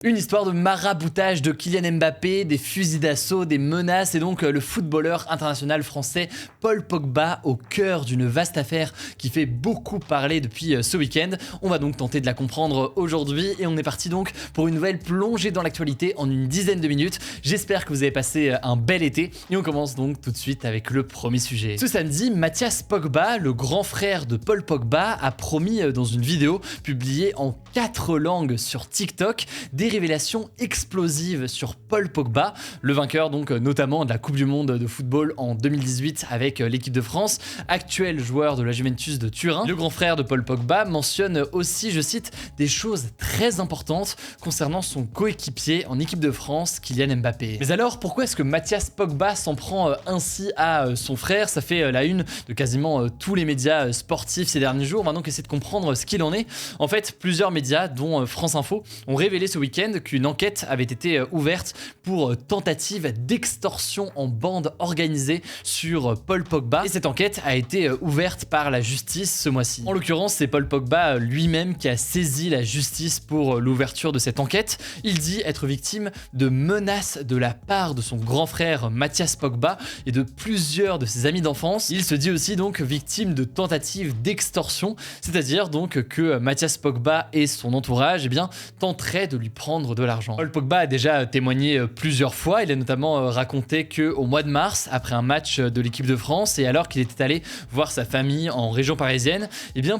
Une histoire de maraboutage de Kylian Mbappé, des fusils d'assaut, des menaces et donc le footballeur international français Paul Pogba au cœur d'une vaste affaire qui fait beaucoup parler depuis ce week-end. On va donc tenter de la comprendre aujourd'hui et on est parti donc pour une nouvelle plongée dans l'actualité en une dizaine de minutes. J'espère que vous avez passé un bel été et on commence donc tout de suite avec le premier sujet. Ce samedi, Mathias Pogba, le grand frère de Paul Pogba, a promis dans une vidéo publiée en 4 langues sur TikTok des révélations explosives sur Paul Pogba, le vainqueur donc notamment de la Coupe du Monde de football en 2018 avec l'équipe de France, actuel joueur de la Juventus de Turin. Le grand frère de Paul Pogba mentionne aussi, je cite, des choses très importantes concernant son coéquipier en équipe de France, Kylian Mbappé. Mais alors, pourquoi est-ce que Mathias Pogba s'en prend ainsi à son frère? Ça fait la une de quasiment tous les médias sportifs ces derniers jours. On va donc essayer de comprendre ce qu'il en est. En fait, plusieurs médias, dont France Info, ont révélé ce week-end qu'une enquête avait été ouverte pour tentative d'extorsion en bande organisée sur Paul Pogba. Et cette enquête a été ouverte par la justice ce mois-ci. En l'occurrence, c'est Paul Pogba lui-même qui a saisi la justice pour l'ouverture de cette enquête. Il dit être victime de menaces de la part de son grand frère Mathias Pogba et de plusieurs de ses amis d'enfance. Il se dit aussi donc victime de tentatives d'extorsion, c'est-à-dire donc que Mathias Pogba et son entourage tenteraient de lui prendre de l'argent. Paul Pogba a déjà témoigné plusieurs fois. Il a notamment raconté qu'au mois de mars, après un match de l'équipe de France et alors qu'il était allé voir sa famille en région parisienne,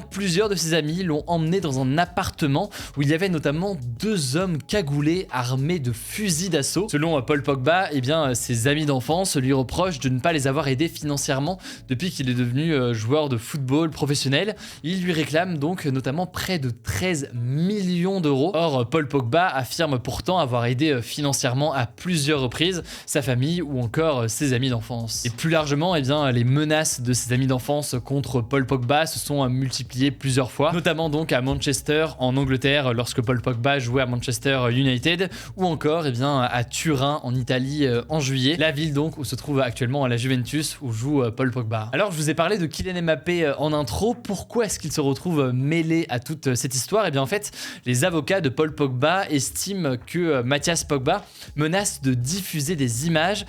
plusieurs de ses amis l'ont emmené dans un appartement où il y avait notamment 2 hommes cagoulés armés de fusils d'assaut. Selon Paul Pogba, ses amis d'enfance lui reprochent de ne pas les avoir aidés financièrement depuis qu'il est devenu joueur de football professionnel. Il lui réclame donc notamment près de 13 millions d'euros. Or, Paul Pogba affirme pourtant avoir aidé financièrement à plusieurs reprises sa famille ou encore ses amis d'enfance. Et plus largement, les menaces de ses amis d'enfance contre Paul Pogba se sont multipliées plusieurs fois, notamment donc à Manchester en Angleterre lorsque Paul Pogba jouait à Manchester United ou encore à Turin en Italie en juillet, la ville donc où se trouve actuellement la Juventus où joue Paul Pogba. Alors je vous ai parlé de Kylian Mbappé en intro, pourquoi est-ce qu'il se retrouve mêlé à toute cette histoire? En fait, les avocats de Paul Pogba estime que Mathias Pogba menace de diffuser des images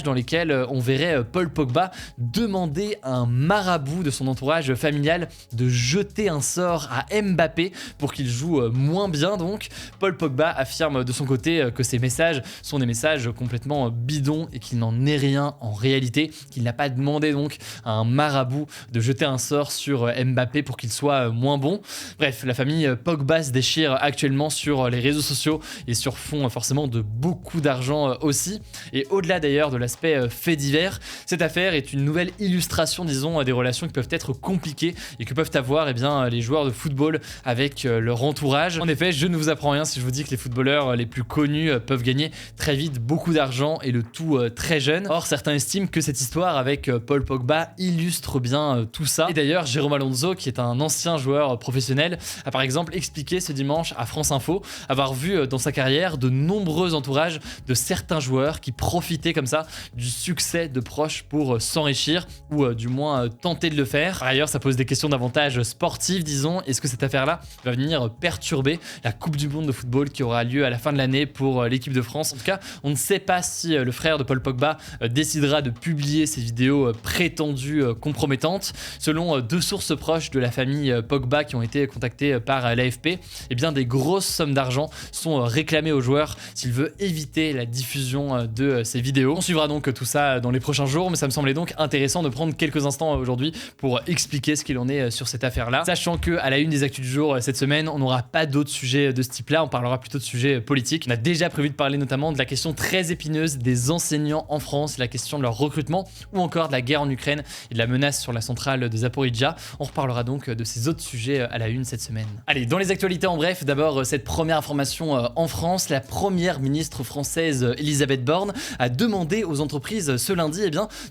dans lesquelles on verrait Paul Pogba demander à un marabout de son entourage familial de jeter un sort à Mbappé pour qu'il joue moins bien. Donc, Paul Pogba affirme de son côté que ces messages sont des messages complètement bidons et qu'il n'en est rien en réalité, qu'il n'a pas demandé donc à un marabout de jeter un sort sur Mbappé pour qu'il soit moins bon. Bref, la famille Pogba se déchire actuellement sur les réseaux sociaux et sur fond forcément de beaucoup d'argent aussi. Et au-delà d'ailleurs de l'aspect fait divers, cette affaire est une nouvelle illustration, disons, des relations qui peuvent être compliquées et que peuvent avoir les joueurs de football avec leur entourage. En effet, je ne vous apprends rien si je vous dis que les footballeurs les plus connus peuvent gagner très vite beaucoup d'argent et le tout très jeune. Or, certains estiment que cette histoire avec Paul Pogba illustre bien tout ça. Et d'ailleurs, Jérôme Alonso, qui est un ancien joueur professionnel, a par exemple expliqué ce dimanche à France Info avoir vu dans sa carrière de nombreux entourages de certains joueurs qui profitaient comme ça du succès de proches pour s'enrichir ou du moins tenter de le faire. Par ailleurs, ça pose des questions davantage sportives, disons. Est-ce que cette affaire-là va venir perturber la Coupe du Monde de football qui aura lieu à la fin de l'année pour l'équipe de France? En tout cas, on ne sait pas si le frère de Paul Pogba décidera de publier ces vidéos prétendues compromettantes. Selon 2 sources proches de la famille Pogba qui ont été contactées par l'AFP, des grosses sommes d'argent sont réclamées aux joueurs s'il veut éviter la diffusion de ces vidéos. On suivra donc tout ça dans les prochains jours, mais ça me semblait donc intéressant de prendre quelques instants aujourd'hui pour expliquer ce qu'il en est sur cette affaire-là. Sachant que à la une des actus du jour cette semaine, on n'aura pas d'autres sujets de ce type-là, on parlera plutôt de sujets politiques. On a déjà prévu de parler notamment de la question très épineuse des enseignants en France, la question de leur recrutement ou encore de la guerre en Ukraine et de la menace sur la centrale de Zaporijjia. On reparlera donc de ces autres sujets à la une cette semaine. Allez, dans les actualités en bref, d'abord cette première information en France, la première ministre française Elisabeth Borne a demandé aux entreprises ce lundi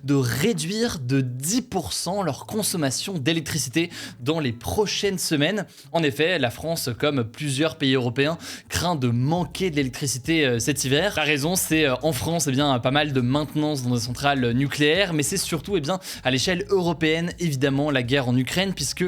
de réduire de 10% leur consommation d'électricité dans les prochaines semaines. En effet, la France, comme plusieurs pays européens, craint de manquer d'électricité cet hiver. La raison, c'est en France pas mal de maintenance dans des centrales nucléaires, mais c'est surtout à l'échelle européenne évidemment la guerre en Ukraine, puisque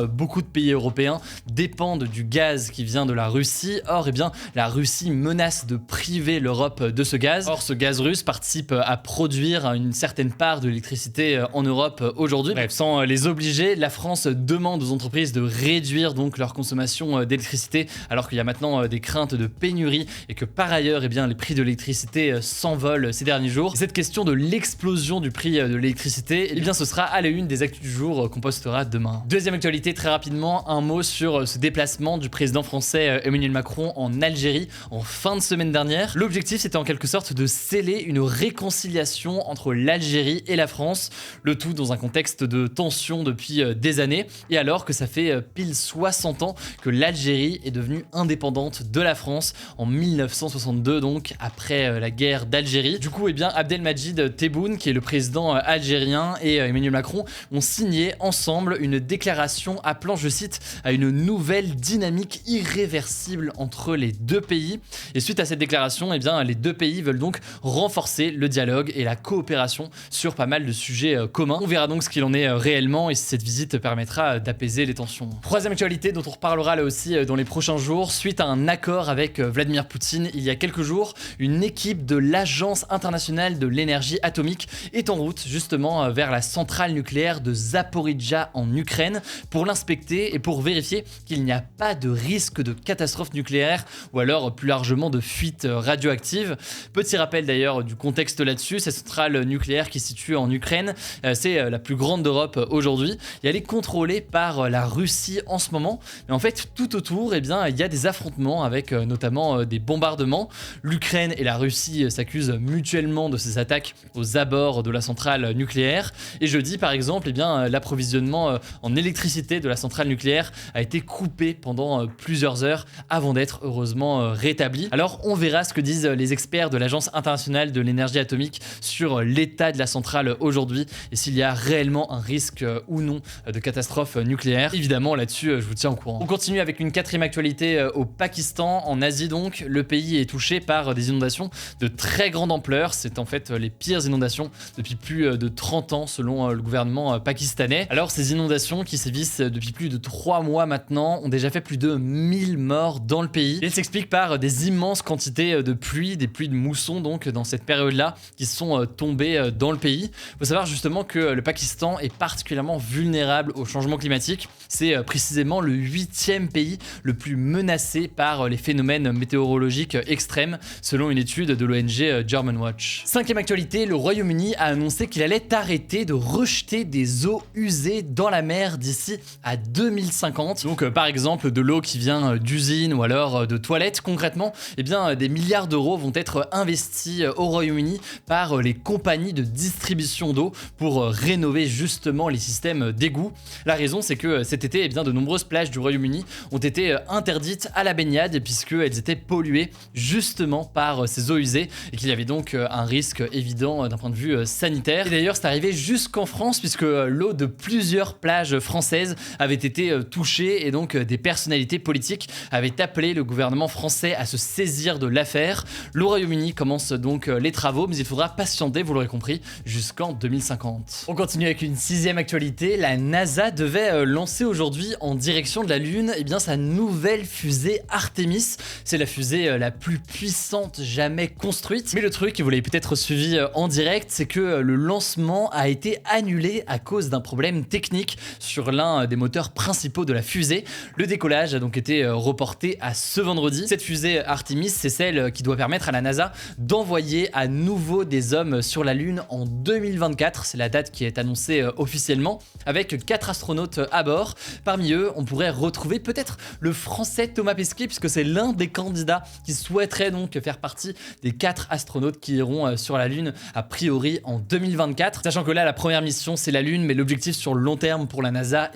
beaucoup de pays européens dépendent du gaz qui vient de la Russie. Or, eh bien, la Russie menace de priver l'Europe de ce gaz. Or, ce gaz russe participe à produire une certaine part de l'électricité en Europe aujourd'hui. Bref, sans les obliger, la France demande aux entreprises de réduire donc leur consommation d'électricité, alors qu'il y a maintenant des craintes de pénurie et que par ailleurs, eh bien, les prix de l'électricité s'envolent ces derniers jours. Et cette question de l'explosion du prix de l'électricité, eh bien, ce sera à la une des actus du jour qu'on postera demain. Deuxième actualité, très rapidement, un mot sur ce déplacement du président français Emmanuel Macron en Algérie en fin de semaine dernière. L'objectif, c'était en quelque sorte de sceller une réconciliation entre l'Algérie et la France, le tout dans un contexte de tension depuis des années, et alors que ça fait pile 60 ans que l'Algérie est devenue indépendante de la France en 1962, donc après la guerre d'Algérie. Du coup, eh bien, Abdelmadjid Tebboune, qui est le président algérien, et Emmanuel Macron ont signé ensemble une déclaration appelant, je cite, à une nouvelle dynamique irréversible entre les deux pays. Et suite à cette déclaration, eh bien, les deux pays veulent donc renforcer le dialogue et la coopération sur pas mal de sujets communs. On verra donc ce qu'il en est réellement et si cette visite permettra d'apaiser les tensions. Troisième actualité dont on reparlera là aussi dans les prochains jours, suite à un accord avec Vladimir Poutine il y a quelques jours, une équipe de l'Agence internationale de l'énergie atomique est en route justement vers la centrale nucléaire de Zaporijjia en Ukraine pour l'inspecter et pour vérifier qu'il n'y a pas de risque de catastrophe nucléaire ou alors plus largement de fuite radioactive. Petit rappel d'ailleurs du contexte là-dessus, cette centrale nucléaire qui se situe en Ukraine, c'est la plus grande d'Europe aujourd'hui et elle est contrôlée par la Russie en ce moment. Mais en fait, tout autour, eh bien, il y a des affrontements avec notamment des bombardements. L'Ukraine et la Russie s'accusent mutuellement de ces attaques aux abords de la centrale nucléaire. Et jeudi, par exemple, eh bien, l'approvisionnement en électricité de la centrale nucléaire a été coupé pendant plusieurs heures avant d'être heureusement rétabli. Alors, on verra ce que disent les experts de l'Agence internationale de l'énergie atomique sur l'état de la centrale aujourd'hui et s'il y a réellement un risque ou non de catastrophe nucléaire. Évidemment, là-dessus, je vous tiens au courant. On continue avec une quatrième actualité au Pakistan, en Asie donc. Le pays est touché par des inondations de très grande ampleur. C'est en fait les pires inondations depuis plus de 30 ans selon le gouvernement pakistanais. Alors, ces inondations qui sévissent depuis plus de 3 mois maintenant ont déjà fait plus de 1000 morts dans le pays. Et elles s'expliquent par des immenses quantités de pluie, des pluies de mousson donc dans cette période-là qui sont tombées dans le pays. Il faut savoir justement que le Pakistan est particulièrement vulnérable au changement climatique. C'est précisément le 8e pays le plus menacé par les phénomènes météorologiques extrêmes selon une étude de l'ONG Germanwatch. Cinquième actualité, le Royaume-Uni a annoncé qu'il allait arrêter de rejeter des eaux usées dans la mer d'ici à 2050. Donc par exemple de l'eau qui vient d'usines ou alors de toilettes. Concrètement, eh bien, des milliards d'euros vont être investis au Royaume-Uni par les compagnies de distribution d'eau pour rénover justement les systèmes d'égouts. La raison, c'est que cet été, eh bien, de nombreuses plages du Royaume-Uni ont été interdites à la baignade puisqu'elles étaient polluées justement par ces eaux usées et qu'il y avait donc un risque évident d'un point de vue sanitaire. Et d'ailleurs, c'est arrivé jusqu'en France puisque l'eau de plusieurs plages françaises avait été touchée et donc des personnalités politiques avaient appelé le gouvernement français à se saisir de l'affaire. Le Royaume-Uni commence donc les travaux, mais il faudra patienter, vous l'aurez compris, jusqu'en 2050. On continue avec une sixième actualité. La NASA devait lancer aujourd'hui en direction de la Lune sa nouvelle fusée Artemis. C'est la fusée la plus puissante jamais construite. Mais le truc, et vous l'avez peut-être suivi en direct, c'est que le lancement a été annulé à cause d'un problème technique sur l'un des moteurs principaux de la fusée. Le décollage a donc été reporté à ce vendredi. Cette fusée Artemis, c'est celle qui doit permettre à la NASA d'envoyer à nouveau des hommes sur la Lune en 2024. C'est la date qui est annoncée officiellement, avec 4 astronautes à bord. Parmi eux, on pourrait retrouver peut-être le français Thomas Pesquet, puisque c'est l'un des candidats qui souhaiterait donc faire partie des 4 astronautes qui iront sur la Lune, a priori en 2024. Sachant que là, la première mission, c'est la Lune, mais l'objectif sur le long terme pour la NASA,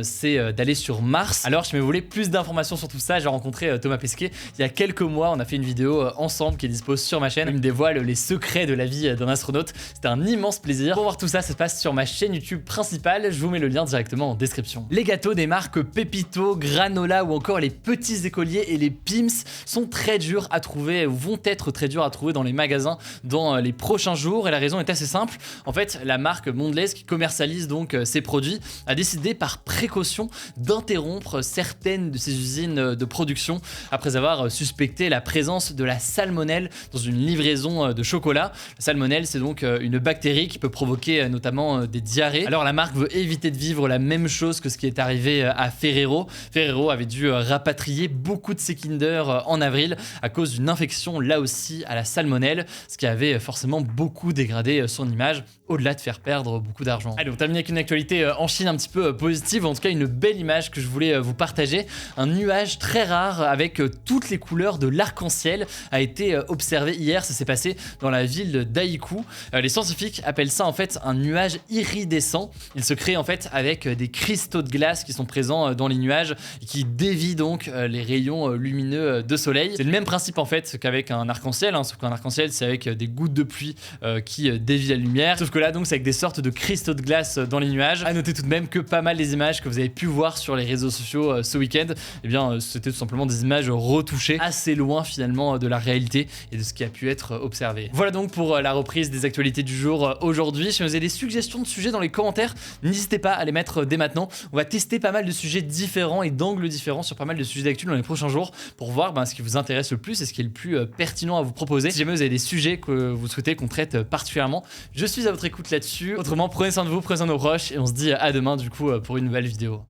c'est d'aller sur Mars. Alors, si vous voulez plus d'informations sur tout ça, j'ai rencontré Thomas Pesquet il y a quelques mois. On a fait une vidéo ensemble qui est dispo sur ma chaîne. Il me dévoile les secrets de la vie d'un astronaute. C'était un immense plaisir. Pour voir tout ça, ça se passe sur ma chaîne YouTube principale. Je vous mets le lien directement en description. Les gâteaux des marques Pépito, Granola ou encore les petits écoliers et les Pim's sont très durs à trouver, ou vont être très durs à trouver dans les magasins dans les prochains jours. Et la raison est assez simple. En fait, la marque Mondelez, qui commercialise donc ces produits, a décidé par précaution d'interrompre certaines de ses usines de production après avoir suspecté la présence de la salmonelle dans une livraison de chocolat. La salmonelle, c'est donc une bactérie qui peut provoquer notamment des diarrhées. Alors la marque veut éviter de vivre la même chose que ce qui est arrivé à Ferrero. Ferrero avait dû rapatrier beaucoup de ses Kinder en avril à cause d'une infection là aussi à la salmonelle, ce qui avait forcément beaucoup dégradé son image, au-delà de faire perdre beaucoup d'argent. Allez, on termine avec une actualité en Chine un petit peu positive, en tout cas une belle image que je voulais vous partager. Un nuage très rare avec toutes les couleurs de l'arc-en-ciel a été observé hier, ça s'est passé dans la ville d'Aikou. Les scientifiques appellent ça en fait un nuage iridescent. Il se crée en fait avec des cristaux de glace qui sont présents dans les nuages et qui dévient donc les rayons lumineux de soleil. C'est le même principe en fait qu'avec un arc-en-ciel, sauf qu'un arc-en-ciel c'est avec des gouttes de pluie qui dévient la lumière, sauf que là donc c'est avec des sortes de cristaux de glace dans les nuages. À noter tout de même que pas mal des images que vous avez pu voir sur les réseaux sociaux ce week-end, eh bien c'était tout simplement des images retouchées assez loin finalement de la réalité et de ce qui a pu être observé. Voilà donc pour la reprise des actualités du jour aujourd'hui. Si vous avez des suggestions de sujets dans les commentaires, n'hésitez pas à les mettre dès maintenant. On va tester pas mal de sujets différents et d'angles différents sur pas mal de sujets d'actu dans les prochains jours pour voir ce qui vous intéresse le plus et ce qui est le plus pertinent à vous proposer. Si jamais vous avez des sujets que vous souhaitez qu'on traite particulièrement, je suis à votre écoute là-dessus. Autrement, prenez soin de vous, prenez soin de nos proches et on se dit à demain du coup pour une nouvelle vidéo.